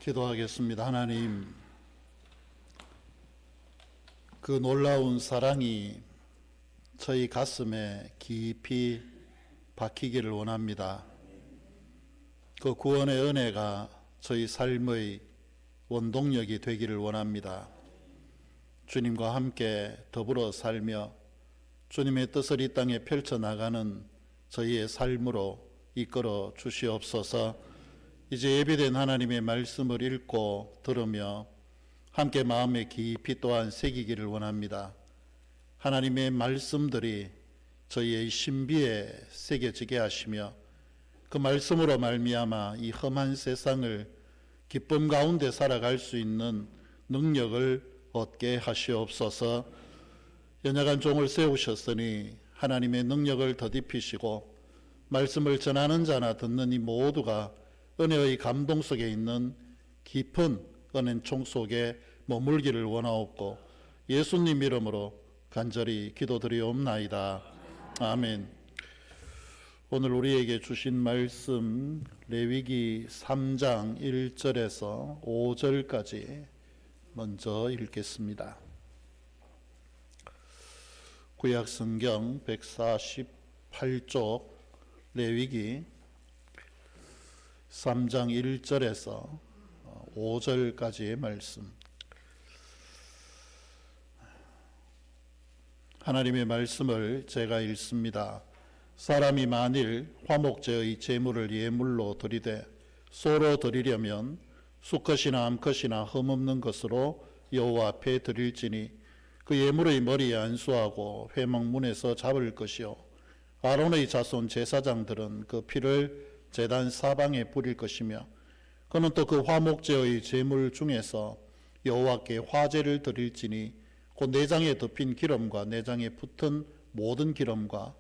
기도하겠습니다. 하나님, 그 놀라운 사랑이 저희 가슴에 깊이 박히기를 원합니다. 그 구원의 은혜가 저희 삶의 원동력이 되기를 원합니다. 주님과 함께 더불어 살며 주님의 뜻을 이 땅에 펼쳐나가는 저희의 삶으로 이끌어 주시옵소서. 이제 예비된 하나님의 말씀을 읽고 들으며 함께 마음에 깊이 또한 새기기를 원합니다. 하나님의 말씀들이 저희의 신비에 새겨지게 하시며 그 말씀으로 말미암아 이 험한 세상을 기쁨 가운데 살아갈 수 있는 능력을 얻게 하시옵소서. 연약한 종을 세우셨으니 하나님의 능력을 더딥히시고 말씀을 전하는 자나 듣는 이 모두가 은혜의 감동 속에 있는 깊은 은혜총 속에 머물기를 원하옵고 예수님 이름으로 간절히 기도드리옵나이다. 아멘. 오늘 우리에게 주신 말씀 레위기 3장 1절에서 5절까지 먼저 읽겠습니다. 구약성경 148쪽 레위기 3장 1절에서 5절까지의 말씀. 하나님의 말씀을 제가 읽습니다. 사람이 만일 화목제의 제물을 예물로 드리되 소로 드리려면 수컷이나 암컷이나 흠없는 것으로 여호와 앞에 드릴지니 그 예물의 머리에 안수하고 회막문에서 잡을 것이요 아론의 자손 제사장들은 그 피를 제단 사방에 뿌릴 것이며 그는 또 그 화목제의 제물 중에서 여호와께 화제를 드릴지니 곧 내장에 덮인 기름과 내장에 붙은 모든 기름과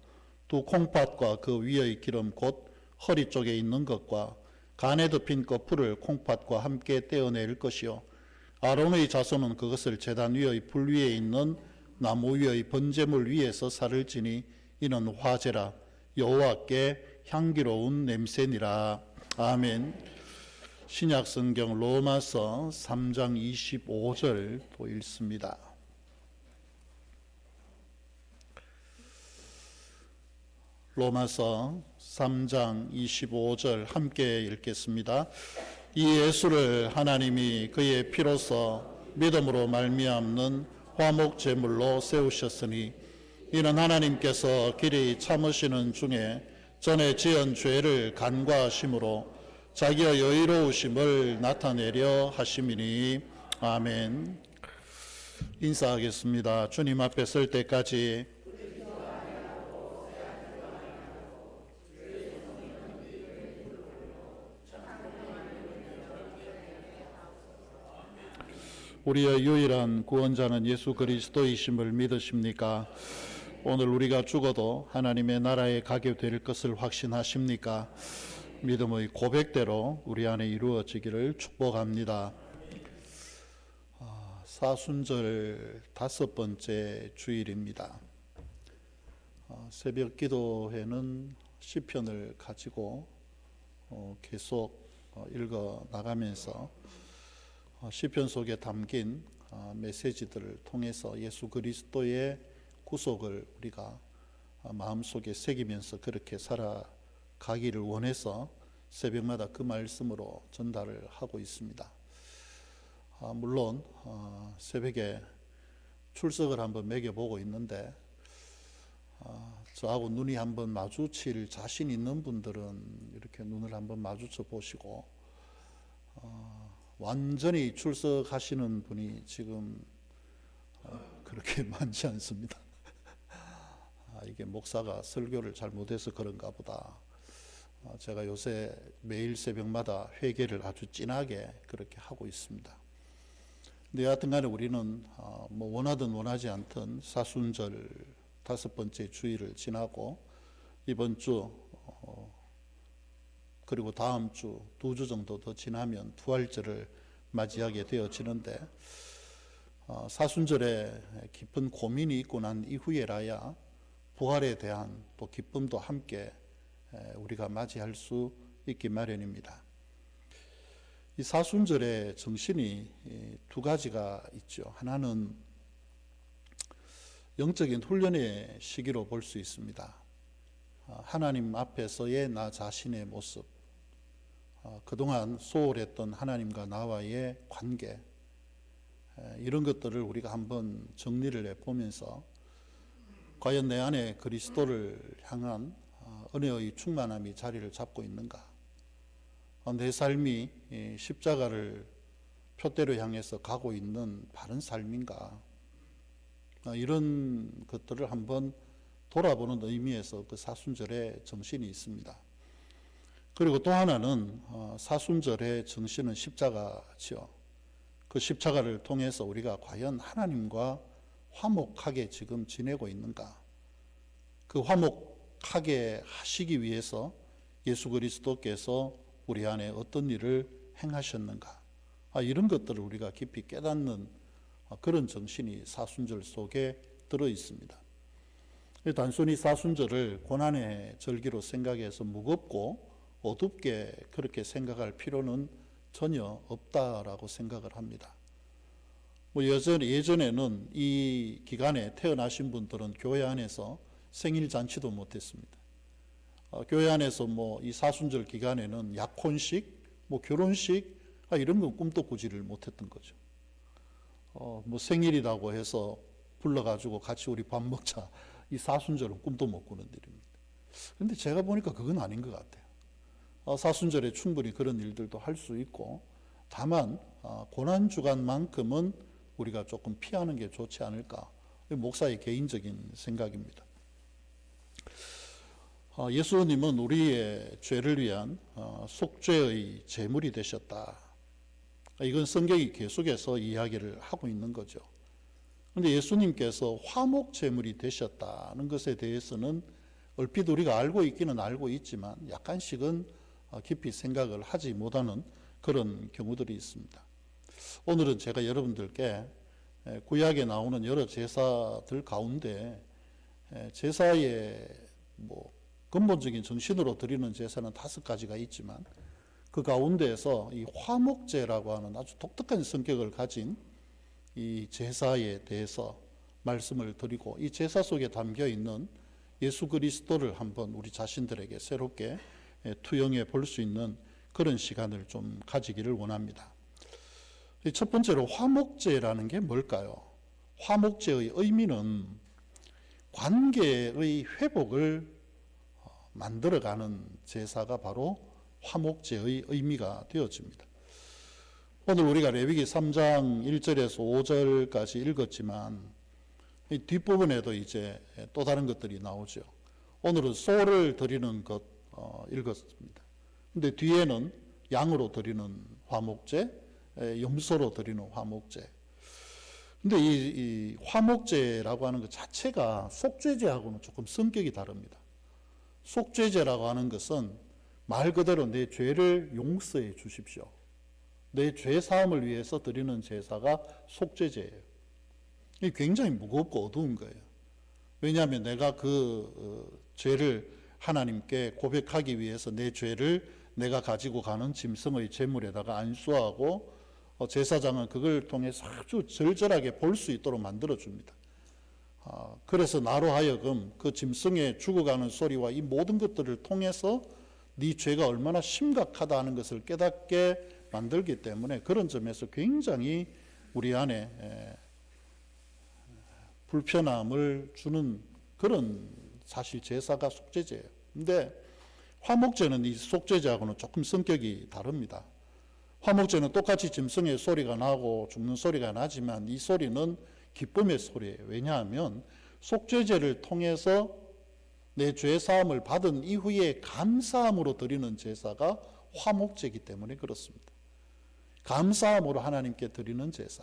두 콩팥과 그 위의 기름 곧 허리 쪽에 있는 것과 간에 덮인 거풀을 콩팥과 함께 떼어낼 것이요 아론의 자손은 그것을 제단 위의 불 위에 있는 나무 위의 번제물 위에서 살을지니 이는 화제라 여호와께 향기로운 냄새니라. 아멘. 신약성경 로마서 3장 25절 또 읽습니다. 로마서 3장 25절 함께 읽겠습니다. 이 예수를 하나님이 그의 피로서 믿음으로 말미암는 화목제물로 세우셨으니 이는 하나님께서 길이 참으시는 중에 전에 지은 죄를 간과하심으로 자기의 여의로우심을 나타내려 하심이니. 아멘. 인사하겠습니다. 주님 앞에 설 때까지 우리의 유일한 구원자는 예수 그리스도이심을 믿으십니까? 오늘 우리가 죽어도 하나님의 나라에 가게 될 것을 확신하십니까? 믿음의 고백대로 우리 안에 이루어지기를 축복합니다. 사순절 5번째 주일입니다. 새벽 기도회는 시편을 가지고 계속 읽어 나가면서 시편 속에 담긴 메시지들을 통해서 예수 그리스도의 구속을 우리가 마음속에 새기면서 그렇게 살아가기를 원해서 새벽마다 그 말씀으로 전달을 하고 있습니다. 물론 새벽에 출석을 한번 매겨보고 있는데 저하고 눈이 한번 마주칠 자신 있는 분들은 이렇게 눈을 한번 마주쳐 보시고 완전히 출석하시는 분이 지금 그렇게 많지 않습니다. 이게 목사가 설교를 잘못해서 그런가 보다. 제가 요새 매일 새벽마다 회개를 아주 진하게 그렇게 하고 있습니다. 근데 여하튼간에 우리는 뭐 원하든 원하지 않든 사순절 5번째 주일을 지나고 이번 주 그리고 다음 주 2주 정도 더 지나면 부활절을 맞이하게 되어지는데 사순절에 깊은 고민이 있고 난 이후에라야 부활에 대한 또 기쁨도 함께 우리가 맞이할 수 있기 마련입니다. 이 사순절의 정신이 두 가지가 있죠. 하나는 영적인 훈련의 시기로 볼 수 있습니다. 하나님 앞에서의 나 자신의 모습, 그동안 소홀했던 하나님과 나와의 관계, 이런 것들을 우리가 한번 정리를 해보면서 과연 내 안에 그리스도를 향한 은혜의 충만함이 자리를 잡고 있는가, 내 삶이 십자가를 표대로 향해서 가고 있는 바른 삶인가, 이런 것들을 한번 돌아보는 의미에서 그 사순절의 정신이 있습니다. 그리고 또 하나는 사순절의 정신은 십자가지요. 그 십자가를 통해서 우리가 과연 하나님과 화목하게 지금 지내고 있는가, 그 화목하게 하시기 위해서 예수 그리스도께서 우리 안에 어떤 일을 행하셨는가, 이런 것들을 우리가 깊이 깨닫는 그런 정신이 사순절 속에 들어 있습니다. 단순히 사순절을 고난의 절기로 생각해서 무겁고 어둡게 그렇게 생각할 필요는 전혀 없다라고 생각을 합니다. 예전에는 이 기간에 태어나신 분들은 교회 안에서 생일 잔치도 못했습니다. 교회 안에서 이 사순절 기간에는 약혼식, 결혼식, 이런 건 꿈도 꾸지를 못했던 거죠. 생일이라고 해서 불러가지고 같이 우리 밥 먹자, 이 사순절은 꿈도 못 꾸는 일입니다. 그런데 제가 보니까 그건 아닌 것 같아요. 사순절에 충분히 그런 일들도 할 수 있고, 다만 고난주간만큼은 우리가 조금 피하는 게 좋지 않을까, 목사의 개인적인 생각입니다. 예수님은 우리의 죄를 위한 속죄의 제물이 되셨다. 이건 성경이 계속해서 이야기를 하고 있는 거죠. 그런데 예수님께서 화목 제물이 되셨다는 것에 대해서는 얼핏 우리가 알고 있기는 알고 있지만 약간씩은 깊이 생각을 하지 못하는 그런 경우들이 있습니다. 오늘은 제가 여러분들께 구약에 나오는 여러 제사들 가운데 제사의 근본적인 정신으로 드리는 제사는 5가지가 있지만 그 가운데에서 이 화목제라고 하는 아주 독특한 성격을 가진 이 제사에 대해서 말씀을 드리고, 이 제사 속에 담겨 있는 예수 그리스도를 한번 우리 자신들에게 새롭게 투영해 볼 수 있는 그런 시간을 좀 가지기를 원합니다. 첫 번째로 화목제라는 게 뭘까요? 화목제의 의미는 관계의 회복을 만들어가는 제사가 바로 화목제의 의미가 되어집니다. 오늘 우리가 레위기 3장 1절에서 5절까지 읽었지만 이 뒷부분에도 이제 또 다른 것들이 나오죠. 오늘은 소를 드리는 것 읽었습니다. 근데 뒤에는 양으로 드리는 화목제, 염소로 드리는 화목제. 근데 이 화목제라고 하는 것 자체가 속죄제하고는 조금 성격이 다릅니다. 속죄제라고 하는 것은 말 그대로 내 죄를 용서해 주십시오, 내 죄 사함을 위해서 드리는 제사가 속죄제예요. 이게 굉장히 무겁고 어두운 거예요. 왜냐하면 내가 그 죄를 하나님께 고백하기 위해서 내 죄를 내가 가지고 가는 짐승의 제물에다가 안수하고 제사장은 그걸 통해서 아주 절절하게 볼 수 있도록 만들어줍니다. 그래서 나로 하여금 그 짐승의 죽어가는 소리와 이 모든 것들을 통해서 네 죄가 얼마나 심각하다 하는 것을 깨닫게 만들기 때문에 그런 점에서 굉장히 우리 안에 불편함을 주는 그런 사실 제사가 속죄제예요. 근데 화목제는 이 속죄제하고는 조금 성격이 다릅니다. 화목제는 똑같이 짐승의 소리가 나고 죽는 소리가 나지만 이 소리는 기쁨의 소리예요. 왜냐하면 속죄제를 통해서 내 죄 사함을 받은 이후에 감사함으로 드리는 제사가 화목제이기 때문에 그렇습니다. 감사함으로 하나님께 드리는 제사,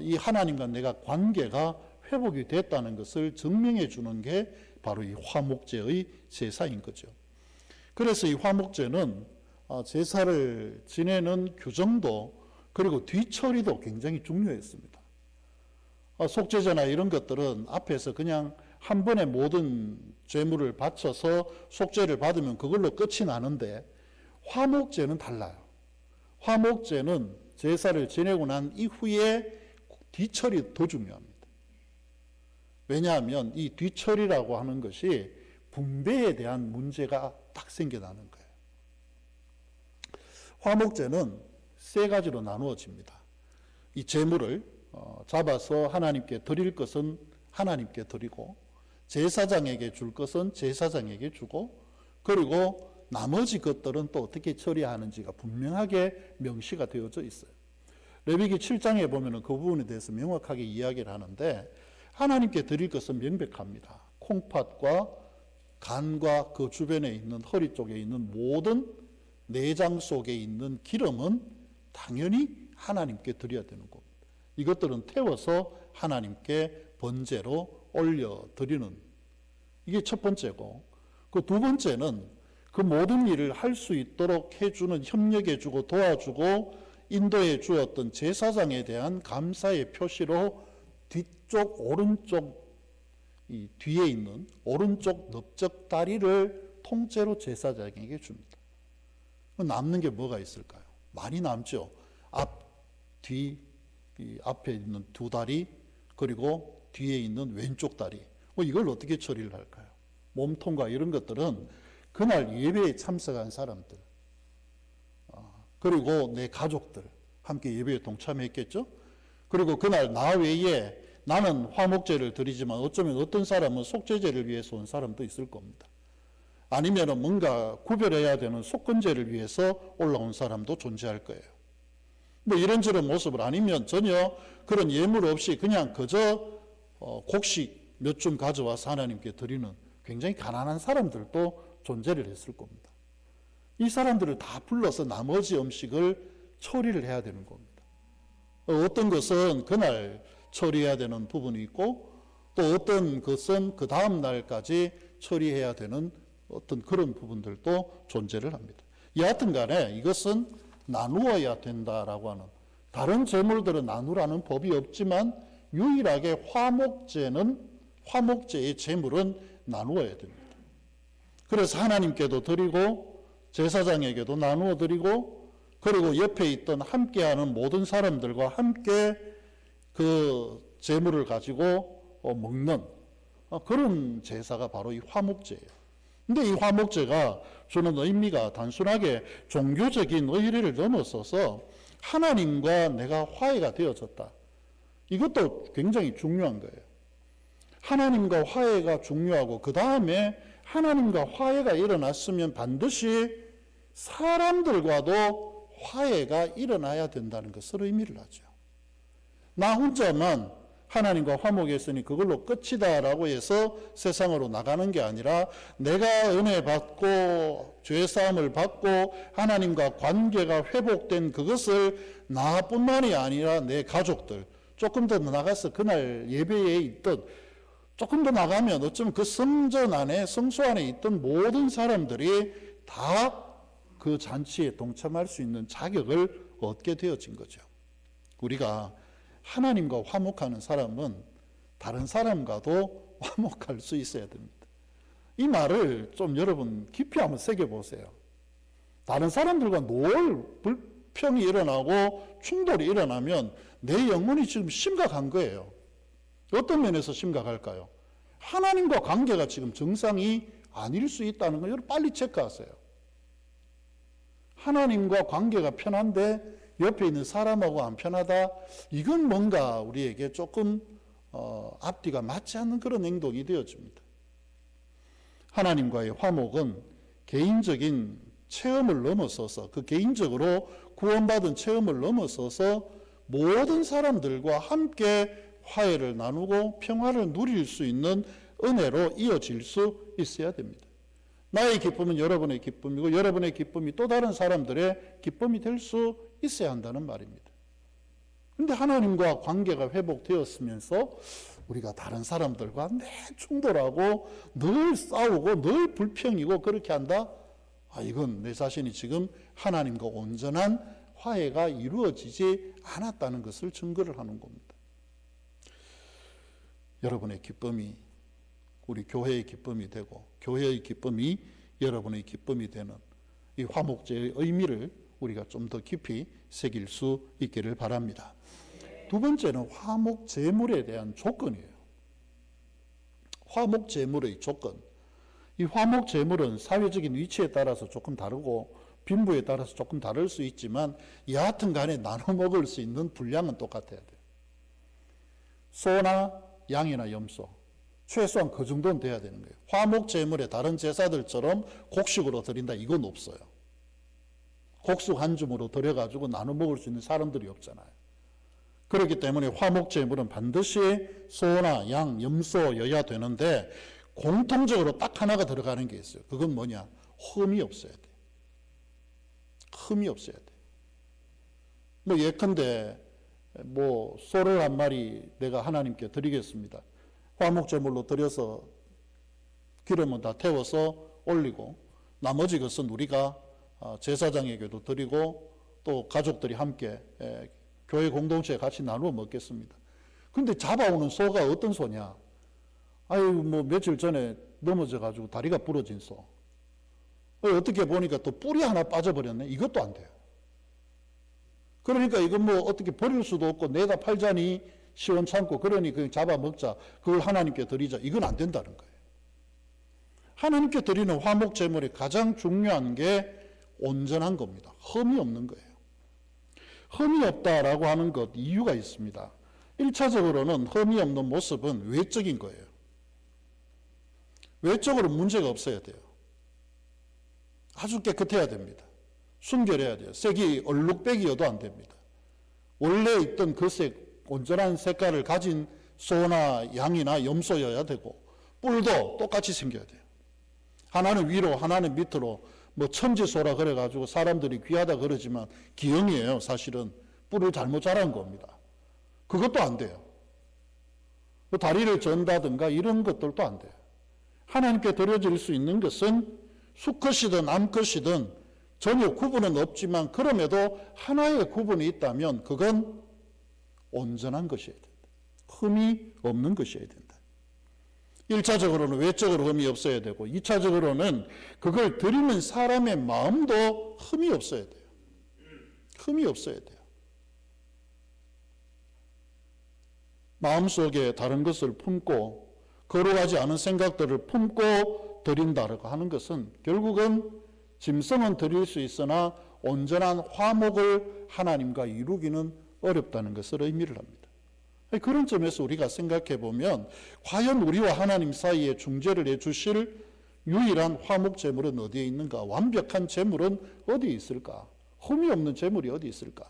이 하나님과 내가 관계가 회복이 됐다는 것을 증명해 주는 게 바로 이 화목제의 제사인 거죠. 그래서 이 화목제는 제사를 지내는 규정도 그리고 뒤처리도 굉장히 중요했습니다. 속죄제나 이런 것들은 앞에서 그냥 한 번에 모든 죄물을 바쳐서 속죄를 받으면 그걸로 끝이 나는데 화목제는 달라요. 화목제는 제사를 지내고 난 이후에 뒤처리 더 중요합니다. 왜냐하면 이 뒤처리라고 하는 것이 분배에 대한 문제가 딱 생겨나는 거예요. 화목제는 세 가지로 나누어집니다. 이 제물을 잡아서 하나님께 드릴 것은 하나님께 드리고, 제사장에게 줄 것은 제사장에게 주고, 그리고 나머지 것들은 또 어떻게 처리하는지가 분명하게 명시가 되어져 있어요. 레위기 7장에 보면 그 부분에 대해서 명확하게 이야기를 하는데, 하나님께 드릴 것은 명백합니다. 콩팥과 간과 그 주변에 있는 허리 쪽에 있는 모든 내장 속에 있는 기름은 당연히 하나님께 드려야 되는 겁니다. 이것들은 태워서 하나님께 번제로 올려드리는, 이게 첫 번째고, 그 두 번째는 그 모든 일을 할 수 있도록 해주는, 협력해주고 도와주고 인도해 주었던 제사장에 대한 감사의 표시로 뒤쪽 오른쪽 이 뒤에 있는 오른쪽 넓적 다리를 통째로 제사장에게 줍니다. 남는 게 뭐가 있을까요? 많이 남죠. 앞, 뒤, 이 앞에 있는 두 다리, 그리고 뒤에 있는 왼쪽 다리. 이걸 어떻게 처리를 할까요? 몸통과 이런 것들은 그날 예배에 참석한 사람들, 그리고 내 가족들 함께 예배에 동참했겠죠. 그리고 그날 나 외에 나는 화목제를 드리지만 어쩌면 어떤 사람은 속죄제를 위해서 온 사람도 있을 겁니다. 아니면 뭔가 구별해야 되는 속건제를 위해서 올라온 사람도 존재할 거예요. 뭐 이런저런 모습을, 아니면 전혀 그런 예물 없이 그냥 그저 곡식 몇 줌 가져와서 하나님께 드리는 굉장히 가난한 사람들도 존재를 했을 겁니다. 이 사람들을 다 불러서 나머지 음식을 처리를 해야 되는 겁니다. 어떤 것은 그날 처리해야 되는 부분이 있고, 또 어떤 것은 그 다음 날까지 처리해야 되는 어떤 그런 부분들도 존재를 합니다. 여하튼 간에 이것은 나누어야 된다라고 하는, 다른 제물들은 나누라는 법이 없지만 유일하게 화목제의 제물은 나누어야 됩니다. 그래서 하나님께도 드리고 제사장에게도 나누어 드리고, 그리고 옆에 있던 함께하는 모든 사람들과 함께 그 제물을 가지고 먹는 그런 제사가 바로 이 화목제예요. 근데 이 화목제가 주는 의미가 단순하게 종교적인 의례를 넘어서서 하나님과 내가 화해가 되어졌다. 이것도 굉장히 중요한 거예요. 하나님과 화해가 중요하고, 그 다음에 하나님과 화해가 일어났으면 반드시 사람들과도 화해가 일어나야 된다는 것을 의미를 하죠. 나 혼자만 하나님과 화목했으니 그걸로 끝이다라고 해서 세상으로 나가는 게 아니라, 내가 은혜 받고 죄사함을 받고 하나님과 관계가 회복된 그것을 나뿐만이 아니라 내 가족들, 조금 더 나가서 그날 예배에 있던, 조금 더 나가면 어쩌면 그 성전 안에, 성소 안에 있던 모든 사람들이 다 그 잔치에 동참할 수 있는 자격을 얻게 되어진 거죠. 우리가 하나님과 화목하는 사람은 다른 사람과도 화목할 수 있어야 됩니다. 이 말을 좀 여러분 깊이 한번 새겨보세요. 다른 사람들과 늘 불평이 일어나고 충돌이 일어나면 내 영혼이 지금 심각한 거예요. 어떤 면에서 심각할까요? 하나님과 관계가 지금 정상이 아닐 수 있다는 걸 여러분 빨리 체크하세요. 하나님과 관계가 편한데 옆에 있는 사람하고 안 편하다, 이건 뭔가 우리에게 조금 앞뒤가 맞지 않는 그런 행동이 되어집니다. 하나님과의 화목은 개인적인 체험을 넘어서서, 그 개인적으로 구원받은 체험을 넘어서서 모든 사람들과 함께 화해를 나누고 평화를 누릴 수 있는 은혜로 이어질 수 있어야 됩니다. 나의 기쁨은 여러분의 기쁨이고, 여러분의 기쁨이 또 다른 사람들의 기쁨이 될 수 있어야 한다는 말입니다. 그런데 하나님과 관계가 회복되었으면서 우리가 다른 사람들과 늘 충돌하고 늘 싸우고 늘 불평이고 그렇게 한다? 이건 내 자신이 지금 하나님과 온전한 화해가 이루어지지 않았다는 것을 증거를 하는 겁니다. 여러분의 기쁨이 우리 교회의 기쁨이 되고, 교회의 기쁨이 여러분의 기쁨이 되는 이 화목제의 의미를 우리가 좀 더 깊이 새길 수 있기를 바랍니다. 두 번째는 화목 제물에 대한 조건이에요. 화목 제물의 조건. 이 화목 제물은 사회적인 위치에 따라서 조금 다르고 빈부에 따라서 조금 다를 수 있지만 여하튼 간에 나눠 먹을 수 있는 분량은 똑같아야 돼요. 소나 양이나 염소 최소한 그 정도는 돼야 되는 거예요. 화목 제물에 다른 제사들처럼 곡식으로 드린다 이건 없어요. 곡식 한 줌으로 드려가지고 나눠 먹을 수 있는 사람들이 없잖아요. 그렇기 때문에 화목 제물은 반드시 소나 양, 염소여야 되는데 공통적으로 딱 하나가 들어가는 게 있어요. 그건 뭐냐? 흠이 없어야 돼. 흠이 없어야 돼. 뭐 예컨대 뭐 소를 한 마리 내가 하나님께 드리겠습니다. 화목 제물로 드려서 기름은 다 태워서 올리고 나머지 것은 우리가 제사장에게도 드리고 또 가족들이 함께 교회 공동체에 같이 나누어 먹겠습니다. 근데 잡아오는 소가 어떤 소냐? 아유 뭐 며칠 전에 넘어져 가지고 다리가 부러진 소. 어떻게 보니까 또 뿔이 하나 빠져버렸네. 이것도 안 돼요. 그러니까 이건 뭐 어떻게 버릴 수도 없고 내다 팔자니 시원찮고 그러니 그냥 잡아먹자. 그걸 하나님께 드리자. 이건 안 된다는 거예요. 하나님께 드리는 화목 제물의 가장 중요한 게 온전한 겁니다. 흠이 없는 거예요. 흠이 없다라고 하는 것 이유가 있습니다. 1차적으로는 흠이 없는 모습은 외적인 거예요. 외적으로 문제가 없어야 돼요. 아주 깨끗해야 됩니다. 순결해야 돼요. 색이 얼룩배기여도 안 됩니다. 원래 있던 그 온전한 색깔을 가진 소나 양이나 염소여야 되고 뿔도 똑같이 생겨야 돼요. 하나는 위로 하나는 밑으로 뭐 천지소라 그래가지고 사람들이 귀하다 그러지만 기형이에요. 사실은 뿔을 잘못 자란 겁니다. 그것도 안 돼요. 다리를 전다든가 이런 것들도 안 돼요. 하나님께 드려질 수 있는 것은 수컷이든 암컷이든 전혀 구분은 없지만 그럼에도 하나의 구분이 있다면 그건 온전한 것이어야 된다. 흠이 없는 것이어야 된다. 1차적으로는 외적으로 흠이 없어야 되고 2차적으로는 그걸 드리는 사람의 마음도 흠이 없어야 돼요. 흠이 없어야 돼요. 마음속에 다른 것을 품고 거룩하지 않은 생각들을 품고 드린다라고 하는 것은 결국은 짐승은 드릴 수 있으나 온전한 화목을 하나님과 이루기는 어렵다는 것을 의미를 합니다. 그런 점에서 우리가 생각해 보면 과연 우리와 하나님 사이에 중재를 해주실 유일한 화목 제물은 어디에 있는가? 완벽한 제물은 어디에 있을까? 흠이 없는 제물이 어디 있을까?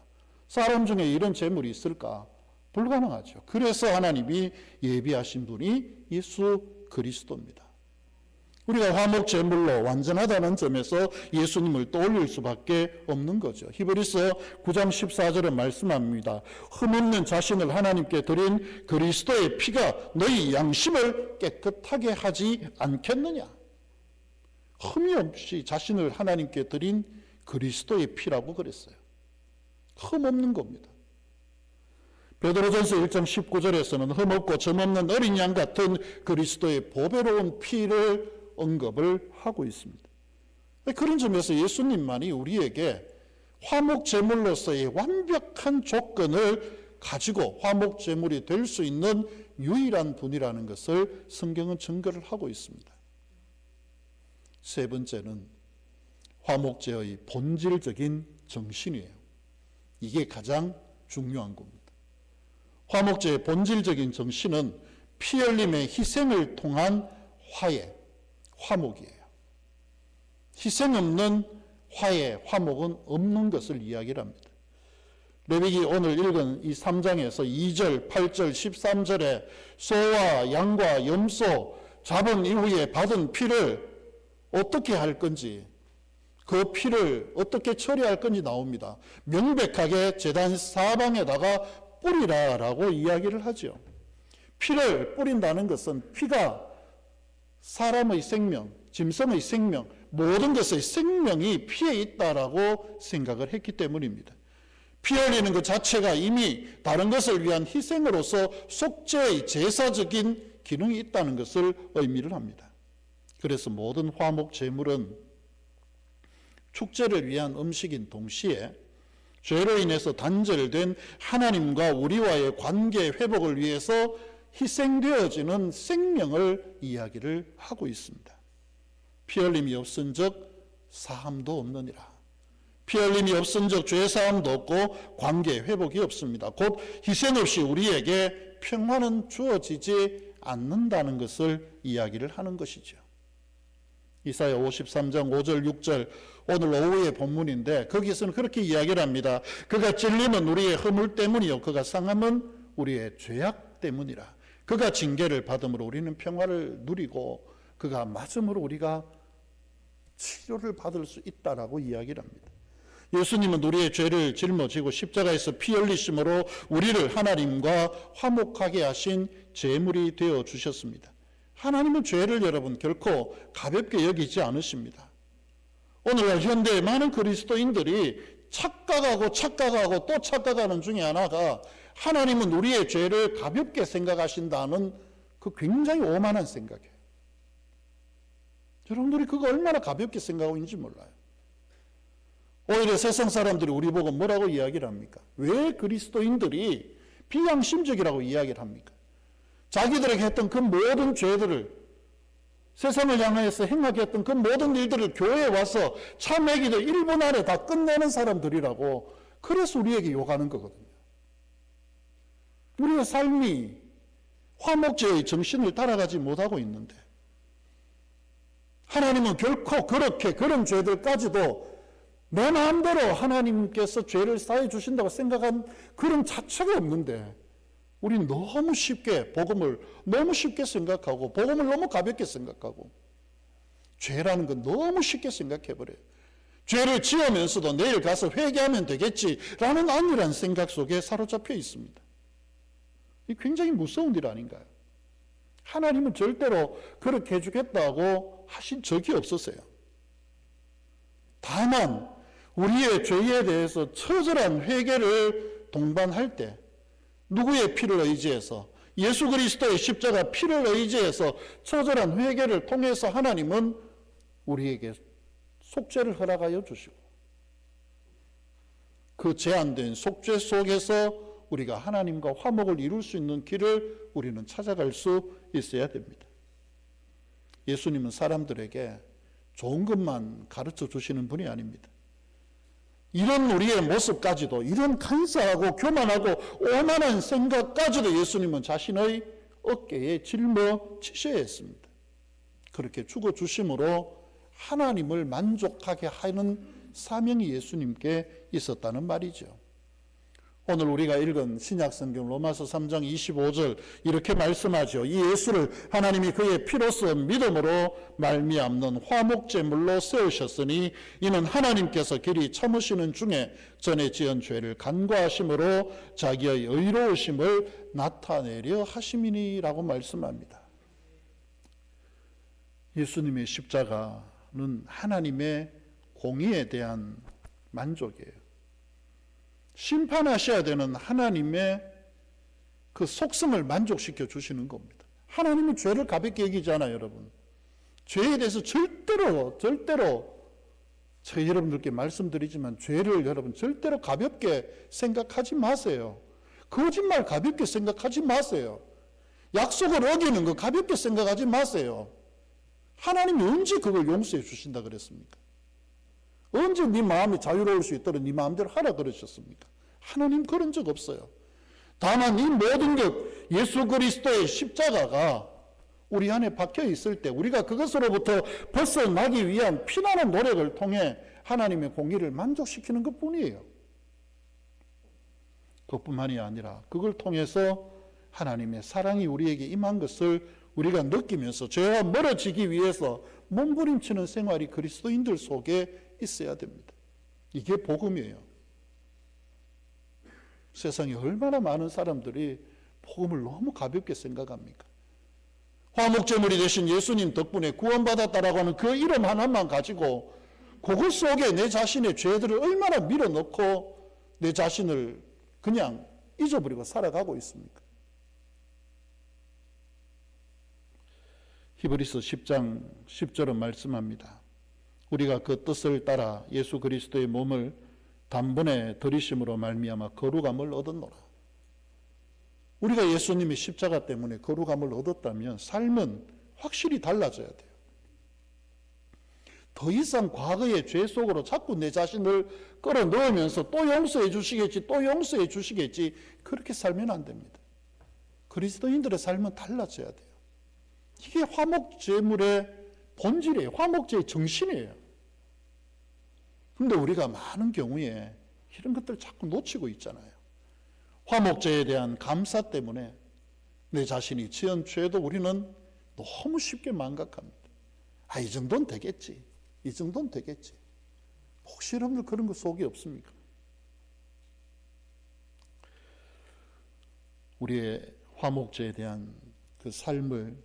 사람 중에 이런 제물이 있을까? 불가능하죠. 그래서 하나님이 예비하신 분이 예수 그리스도입니다. 우리가 화목 제물로 완전하다는 점에서 예수님을 떠올릴 수밖에 없는 거죠. 히브리서 9장 14절에 말씀합니다. 흠없는 자신을 하나님께 드린 그리스도의 피가 너희 양심을 깨끗하게 하지 않겠느냐. 흠이 없이 자신을 하나님께 드린 그리스도의 피라고 그랬어요. 흠 없는 겁니다. 베드로전서 1장 19절에서는 흠없고 점없는 어린 양 같은 그리스도의 보배로운 피를 언급을 하고 있습니다. 그런 점에서 예수님만이 우리에게 화목 제물로서의 완벽한 조건을 가지고 화목 제물이 될 수 있는 유일한 분이라는 것을 성경은 증거를 하고 있습니다. 세 번째는 화목제의 본질적인 정신이에요. 이게 가장 중요한 겁니다. 화목제의 본질적인 정신은 피 흘림의 희생을 통한 화해, 화목이에요. 희생 없는 화해, 화목은 없는 것을 이야기를 합니다. 레위기 오늘 읽은 이 3장에서 2절, 8절, 13절에 소와 양과 염소 잡은 이후에 받은 피를 어떻게 할 건지, 그 피를 어떻게 처리할 건지 나옵니다. 명백하게 제단 사방에다가 뿌리라라고 이야기를 하죠. 피를 뿌린다는 것은 피가 사람의 생명, 짐승의 생명, 모든 것의 생명이 피에 있다라고 생각을 했기 때문입니다. 피 흘리는 것 자체가 이미 다른 것을 위한 희생으로서 속죄의 제사적인 기능이 있다는 것을 의미를 합니다. 그래서 모든 화목 제물은 축제를 위한 음식인 동시에 죄로 인해서 단절된 하나님과 우리와의 관계 회복을 위해서 희생되어지는 생명을 이야기를 하고 있습니다. 피 흘림이 없은즉 사함도 없느니라. 피 흘림이 없은즉 죄사함도 없고 관계 회복이 없습니다. 곧 희생 없이 우리에게 평화는 주어지지 않는다는 것을 이야기를 하는 것이죠. 이사야 53장 5절 6절 오늘 오후의 본문인데 거기서는 그렇게 이야기를 합니다. 그가 찔림은 우리의 허물 때문이요 그가 상함은 우리의 죄악 때문이라. 그가 징계를 받음으로 우리는 평화를 누리고 그가 맞음으로 우리가 치료를 받을 수 있다라고 이야기를 합니다. 예수님은 우리의 죄를 짊어지고 십자가에서 피 흘리심으로 우리를 하나님과 화목하게 하신 제물이 되어 주셨습니다. 하나님은 죄를 여러분 결코 가볍게 여기지 않으십니다. 오늘날 현대의 많은 그리스도인들이 착각하고 또 착각하는 중에 하나가 하나님은 우리의 죄를 가볍게 생각하신다는 그 굉장히 오만한 생각이에요. 여러분들이 그거 얼마나 가볍게 생각하고 있는지 몰라요. 오히려 세상 사람들이 우리 보고 뭐라고 이야기를 합니까? 왜 그리스도인들이 비양심적이라고 이야기를 합니까? 자기들에게 했던 그 모든 죄들을 세상을 향해서 행하겠던 그 모든 일들을 교회에 와서 참회기도 1분 안에 다 끝내는 사람들이라고 그래서 우리에게 욕하는 거거든요. 우리의 삶이 화목제의 정신을 따라가지 못하고 있는데 하나님은 결코 그런 죄들까지도 내 마음대로 하나님께서 죄를 쌓여 주신다고 생각한 그런 자체가 없는데 우리는 너무 쉽게 복음을 너무 쉽게 생각하고 복음을 너무 가볍게 생각하고 죄라는 건 너무 쉽게 생각해버려요. 죄를 지으면서도 내일 가서 회개하면 되겠지라는 안일한 생각 속에 사로잡혀 있습니다. 이 굉장히 무서운 일 아닌가요? 하나님은 절대로 그렇게 해주겠다고 하신 적이 없었어요. 다만 우리의 죄에 대해서 처절한 회개를 동반할 때 누구의 피를 의지해서 예수 그리스도의 십자가 피를 의지해서 처절한 회개를 통해서 하나님은 우리에게 속죄를 허락하여 주시고 그 제한된 속죄 속에서 우리가 하나님과 화목을 이룰 수 있는 길을 우리는 찾아갈 수 있어야 됩니다. 예수님은 사람들에게 좋은 것만 가르쳐 주시는 분이 아닙니다. 이런 우리의 모습까지도 이런 간사하고 교만하고 오만한 생각까지도 예수님은 자신의 어깨에 짊어지셔야 했습니다. 그렇게 죽어주심으로 하나님을 만족하게 하는 사명이 예수님께 있었다는 말이죠. 오늘 우리가 읽은 신약성경 로마서 3장 25절 이렇게 말씀하죠. 이 예수를 하나님이 그의 피로서 믿음으로 말미암는 화목제물로 세우셨으니 이는 하나님께서 길이 참으시는 중에 전에 지은 죄를 간과하심으로 자기의 의로우심을 나타내려 하심이니라고 말씀합니다. 예수님의 십자가는 하나님의 공의에 대한 만족이에요. 심판하셔야 되는 하나님의 그 속성을 만족시켜 주시는 겁니다. 하나님은 죄를 가볍게 여기잖아요, 여러분. 죄에 대해서 절대로 제가 여러분들께 말씀드리지만 죄를 여러분 절대로 가볍게 생각하지 마세요. 거짓말 가볍게 생각하지 마세요. 약속을 어기는 거 가볍게 생각하지 마세요. 하나님이 언제 그걸 용서해 주신다 그랬습니까? 언제 네 마음이 자유로울 수 있도록 네 마음대로 하라 그러셨습니까? 하나님 그런 적 없어요. 다만 이 모든 것 예수 그리스도의 십자가가 우리 안에 박혀 있을 때 우리가 그것으로부터 벗어나기 위한 피나는 노력을 통해 하나님의 공의를 만족시키는 것뿐이에요. 그것뿐만이 아니라 그걸 통해서 하나님의 사랑이 우리에게 임한 것을 우리가 느끼면서 죄와 멀어지기 위해서 몸부림치는 생활이 그리스도인들 속에 있어야 됩니다. 이게 복음이에요. 세상에 얼마나 많은 사람들이 복음을 너무 가볍게 생각합니까? 화목제물이 되신 예수님 덕분에 구원받았다라고 하는 그 이름 하나만 가지고 그것 속에 내 자신의 죄들을 얼마나 밀어넣고 내 자신을 그냥 잊어버리고 살아가고 있습니까? 히브리서 10장 10절은 말씀합니다. 우리가 그 뜻을 따라 예수 그리스도의 몸을 단번에 들이심으로 말미암아 거룩함을 얻었노라. 우리가 예수님의 십자가 때문에 거룩함을 얻었다면 삶은 확실히 달라져야 돼요. 더 이상 과거의 죄 속으로 자꾸 내 자신을 끌어넣으면서 또 용서해 주시겠지, 또 용서해 주시겠지, 그렇게 살면 안 됩니다. 그리스도인들의 삶은 달라져야 돼요. 이게 화목제물의 본질이에요. 화목제의 정신이에요. 그런데 우리가 많은 경우에 이런 것들을 자꾸 놓치고 있잖아요. 화목제에 대한 감사 때문에 내 자신이 지은 죄도 우리는 너무 쉽게 망각합니다. 이 정도는 되겠지. 이 정도는 되겠지. 혹시 여러분들 그런 거 속이 없습니까? 우리의 화목제에 대한 그 삶을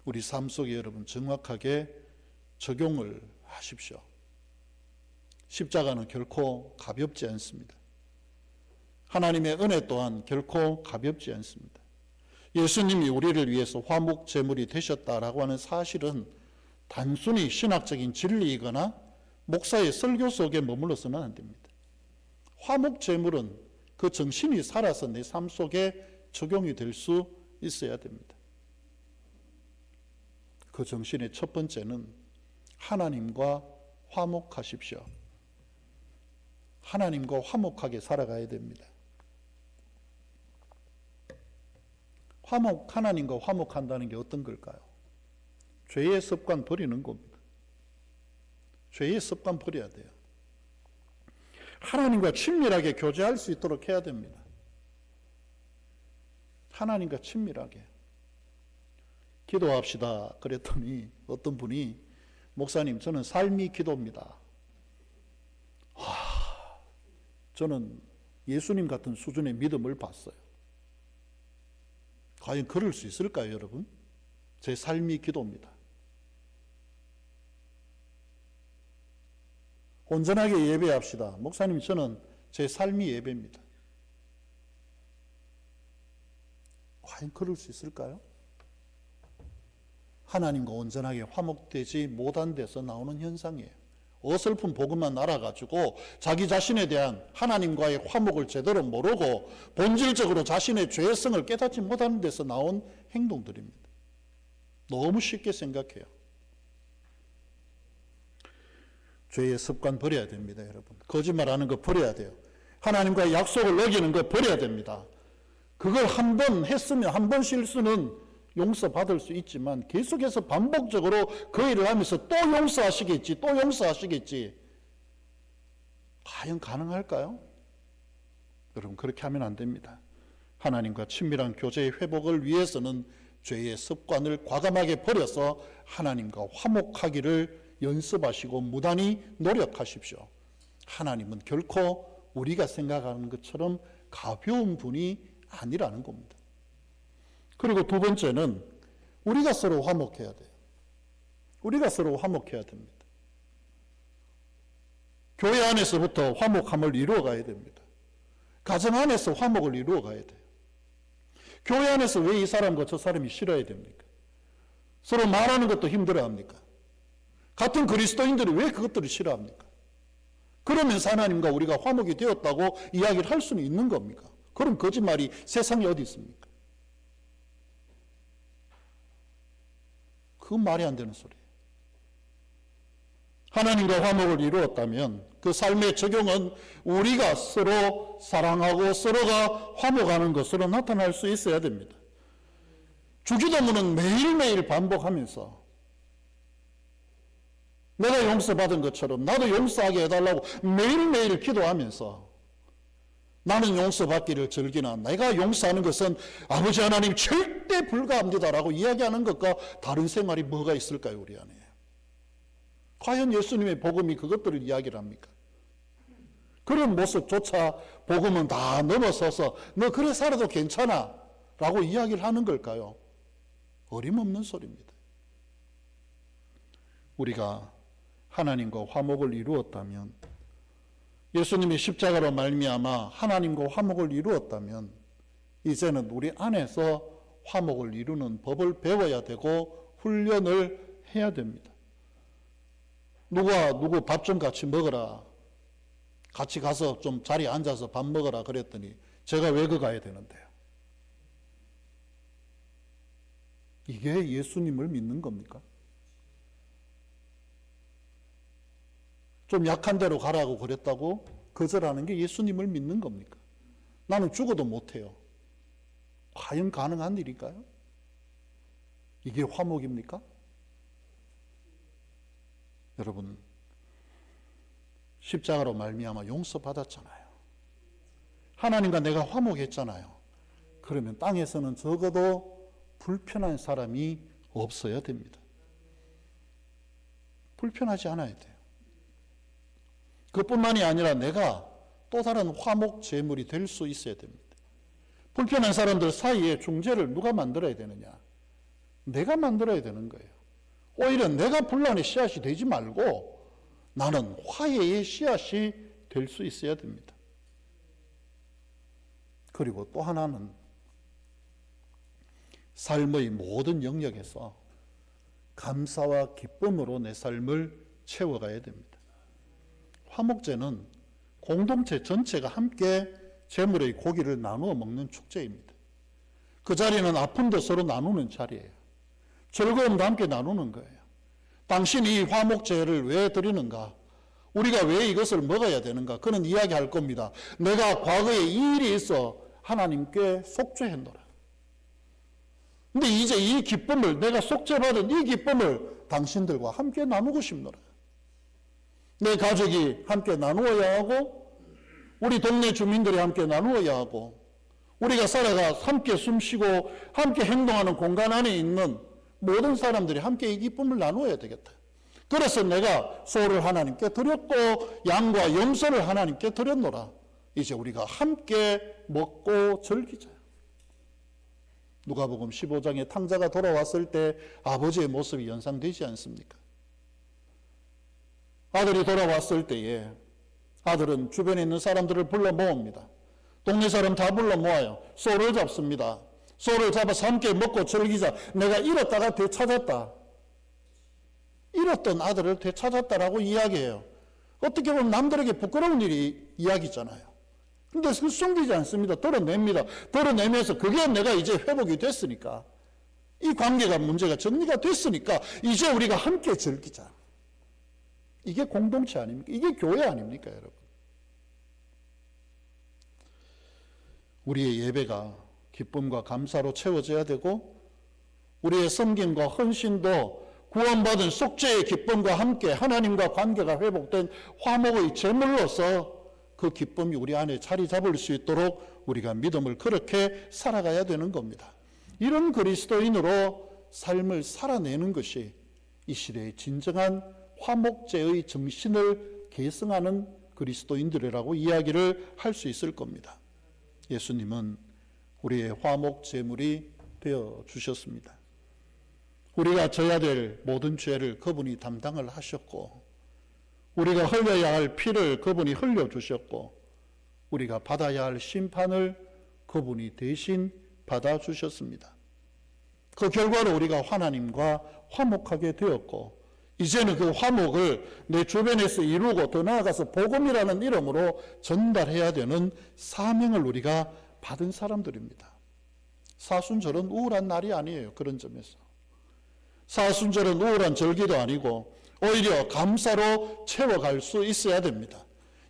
우리 삶 속에 여러분 정확하게 적용을 하십시오. 십자가는 결코 가볍지 않습니다. 하나님의 은혜 또한 결코 가볍지 않습니다. 예수님이 우리를 위해서 화목제물이 되셨다라고 하는 사실은 단순히 신학적인 진리이거나 목사의 설교 속에 머물러서는 안 됩니다. 화목제물은 그 정신이 살아서 내 삶 속에 적용이 될 수 있어야 됩니다. 그 정신의 첫 번째는 하나님과 화목하십시오. 하나님과 화목하게 살아가야 됩니다. 하나님과 화목한다는 게 어떤 걸까요? 죄의 습관 버리는 겁니다. 죄의 습관 버려야 돼요. 하나님과 친밀하게 교제할 수 있도록 해야 됩니다. 하나님과 친밀하게 기도합시다 그랬더니 어떤 분이 목사님 저는 삶이 기도입니다. 저는 예수님 같은 수준의 믿음을 봤어요. 과연 그럴 수 있을까요, 여러분? 제 삶이 기도입니다. 온전하게 예배합시다. 목사님 저는 제 삶이 예배입니다. 과연 그럴 수 있을까요? 하나님과 온전하게 화목되지 못한 데서 나오는 현상이에요. 어설픈 복음만 알아가지고 자기 자신에 대한 하나님과의 화목을 제대로 모르고 본질적으로 자신의 죄성을 깨닫지 못하는 데서 나온 행동들입니다. 너무 쉽게 생각해요. 죄의 습관 버려야 됩니다, 여러분. 거짓말하는 거 버려야 돼요. 하나님과의 약속을 어기는 거 버려야 됩니다. 그걸 한 번 했으면 한 번 실수는 용서받을 수 있지만 계속해서 반복적으로 그 일을 하면서 또 용서하시겠지, 또 용서하시겠지. 과연 가능할까요? 여러분 그렇게 하면 안 됩니다. 하나님과 친밀한 교제의 회복을 위해서는 죄의 습관을 과감하게 버려서 하나님과 화목하기를 연습하시고 무단히 노력하십시오. 하나님은 결코 우리가 생각하는 것처럼 가벼운 분이 아니라는 겁니다. 그리고 두 번째는 우리가 서로 화목해야 돼요. 우리가 서로 화목해야 됩니다. 교회 안에서부터 화목함을 이루어가야 됩니다. 가정 안에서 화목을 이루어가야 돼요. 교회 안에서 왜 이 사람과 저 사람이 싫어야 됩니까? 서로 말하는 것도 힘들어합니까? 같은 그리스도인들이 왜 그것들을 싫어합니까? 그러면서 하나님과 우리가 화목이 되었다고 이야기를 할 수는 있는 겁니까? 그럼 거짓말이 세상에 어디 있습니까? 그건 말이 안 되는 소리예요. 하나님과 화목을 이루었다면 그 삶의 적용은 우리가 서로 사랑하고 서로가 화목하는 것으로 나타날 수 있어야 됩니다. 주기도문은 매일매일 반복하면서 내가 용서받은 것처럼 나도 용서하게 해달라고 매일매일 기도하면서 나는 용서받기를 즐기나 내가 용서하는 것은 아버지 하나님 절대 불가합니다라고 이야기하는 것과 다른 생활이 뭐가 있을까요, 우리 안에? 과연 예수님의 복음이 그것들을 이야기를 합니까? 그런 모습조차 복음은 다 넘어서서 너 그래 살아도 괜찮아 라고 이야기를 하는 걸까요? 어림없는 소리입니다. 우리가 하나님과 화목을 이루었다면, 예수님이 십자가로 말미암아 하나님과 화목을 이루었다면 이제는 우리 안에서 화목을 이루는 법을 배워야 되고 훈련을 해야 됩니다. 누구 밥 좀 같이 먹어라. 같이 가서 좀 자리에 앉아서 밥 먹어라 그랬더니 제가 왜 그 가야 되는데요? 이게 예수님을 믿는 겁니까? 좀 약한 대로 가라고 그랬다고 거절하는 게 예수님을 믿는 겁니까? 나는 죽어도 못해요. 과연 가능한 일일까요? 이게 화목입니까? 여러분, 십자가로 말미암아 용서받았잖아요. 하나님과 내가 화목했잖아요. 그러면 땅에서는 적어도 불편한 사람이 없어야 됩니다. 불편하지 않아야 돼요. 그뿐만이 아니라 내가 또 다른 화목 제물이 될 수 있어야 됩니다. 불편한 사람들 사이에 중재를 누가 만들어야 되느냐? 내가 만들어야 되는 거예요. 오히려 내가 분란의 씨앗이 되지 말고 나는 화해의 씨앗이 될 수 있어야 됩니다. 그리고 또 하나는 삶의 모든 영역에서 감사와 기쁨으로 내 삶을 채워가야 됩니다. 화목제는 공동체 전체가 함께 제물의 고기를 나누어 먹는 축제입니다. 그 자리는 아픔도 서로 나누는 자리예요. 즐거움도 함께 나누는 거예요. 당신이 이 화목제를 왜 드리는가? 우리가 왜 이것을 먹어야 되는가? 그는 이야기할 겁니다. 내가 과거에 이 일이 있어 하나님께 속죄했노라. 근데 이제 이 기쁨을, 내가 속죄받은 이 기쁨을 당신들과 함께 나누고 싶노라. 내 가족이 함께 나누어야 하고 우리 동네 주민들이 함께 나누어야 하고 우리가 살아가 함께 숨쉬고 함께 행동하는 공간 안에 있는 모든 사람들이 함께 이 기쁨을 나누어야 되겠다. 그래서 내가 소를 하나님께 드렸고 양과 염소를 하나님께 드렸노라. 이제 우리가 함께 먹고 즐기자. 누가복음 15장에 탕자가 돌아왔을 때 아버지의 모습이 연상되지 않습니까? 아들이 돌아왔을 때에 아들은 주변에 있는 사람들을 불러 모읍니다. 동네 사람 다 불러 모아요. 소를 잡습니다. 소를 잡아서 함께 먹고 즐기자. 내가 잃었다가 되찾았다. 잃었던 아들을 되찾았다라고 이야기해요. 어떻게 보면 남들에게 부끄러운 일이 이야기잖아요. 근데 그 숨기지 않습니다. 드러냅니다. 드러내면서 그게 내가 이제 회복이 됐으니까, 이 관계가 문제가 정리가 됐으니까 이제 우리가 함께 즐기자. 이게 공동체 아닙니까? 이게 교회 아닙니까, 여러분? 우리의 예배가 기쁨과 감사로 채워져야 되고 우리의 섬김과 헌신도 구원받은 속죄의 기쁨과 함께 하나님과 관계가 회복된 화목의 제물로서 그 기쁨이 우리 안에 자리 잡을 수 있도록 우리가 믿음을 그렇게 살아가야 되는 겁니다. 이런 그리스도인으로 삶을 살아내는 것이 이 시대의 진정한 화목제의 정신을 계승하는 그리스도인들이라고 이야기를 할 수 있을 겁니다. 예수님은 우리의 화목제물이 되어 주셨습니다. 우리가 져야 될 모든 죄를 그분이 담당을 하셨고 우리가 흘려야 할 피를 그분이 흘려주셨고 우리가 받아야 할 심판을 그분이 대신 받아주셨습니다. 그 결과로 우리가 하나님과 화목하게 되었고 이제는 그 화목을 내 주변에서 이루고 더 나아가서 복음이라는 이름으로 전달해야 되는 사명을 우리가 받은 사람들입니다. 사순절은 우울한 날이 아니에요. 그런 점에서. 사순절은 우울한 절기도 아니고 오히려 감사로 채워갈 수 있어야 됩니다.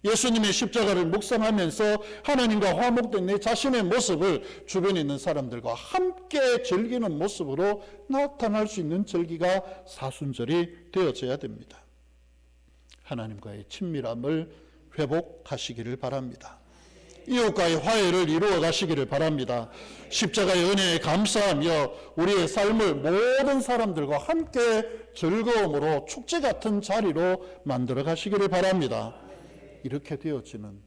예수님의 십자가를 묵상하면서 하나님과 화목된 내 자신의 모습을 주변에 있는 사람들과 함께 즐기는 모습으로 나타날 수 있는 절기가 사순절이 되어져야 됩니다. 하나님과의 친밀함을 회복하시기를 바랍니다. 이웃과의 화해를 이루어 가시기를 바랍니다. 십자가의 은혜에 감사하며 우리의 삶을 모든 사람들과 함께 즐거움으로 축제 같은 자리로 만들어 가시기를 바랍니다. 이렇게 되어지는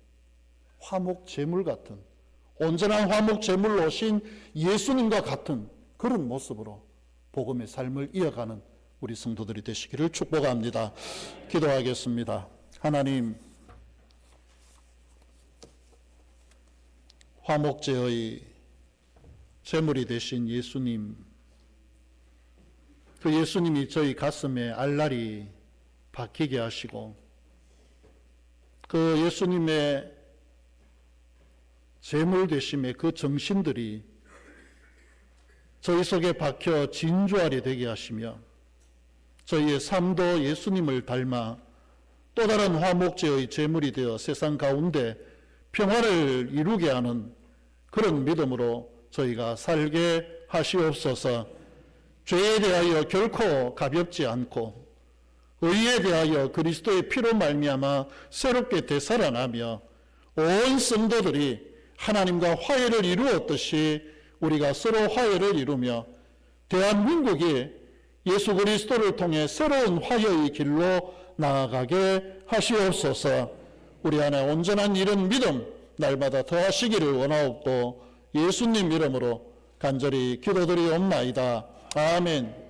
화목 제물 같은 온전한 화목 제물로 오신 예수님과 같은 그런 모습으로 복음의 삶을 이어가는 우리 성도들이 되시기를 축복합니다. 기도하겠습니다. 하나님, 화목제의 제물이 되신 예수님, 그 예수님이 저희 가슴에 알날이 박히게 하시고 그 예수님의 제물 되심의 그 정신들이 저희 속에 박혀 진주알이 되게 하시며 저희의 삶도 예수님을 닮아 또 다른 화목제의 제물이 되어 세상 가운데 평화를 이루게 하는 그런 믿음으로 저희가 살게 하시옵소서. 죄에 대하여 결코 가볍지 않고 의에 대하여 그리스도의 피로 말미암아 새롭게 되살아나며 온 성도들이 하나님과 화해를 이루었듯이 우리가 서로 화해를 이루며 대한민국이 예수 그리스도를 통해 새로운 화해의 길로 나아가게 하시옵소서. 우리 안에 온전한 이런 믿음 날마다 더하시기를 원하옵고 예수님 이름으로 간절히 기도드리옵나이다. 아멘.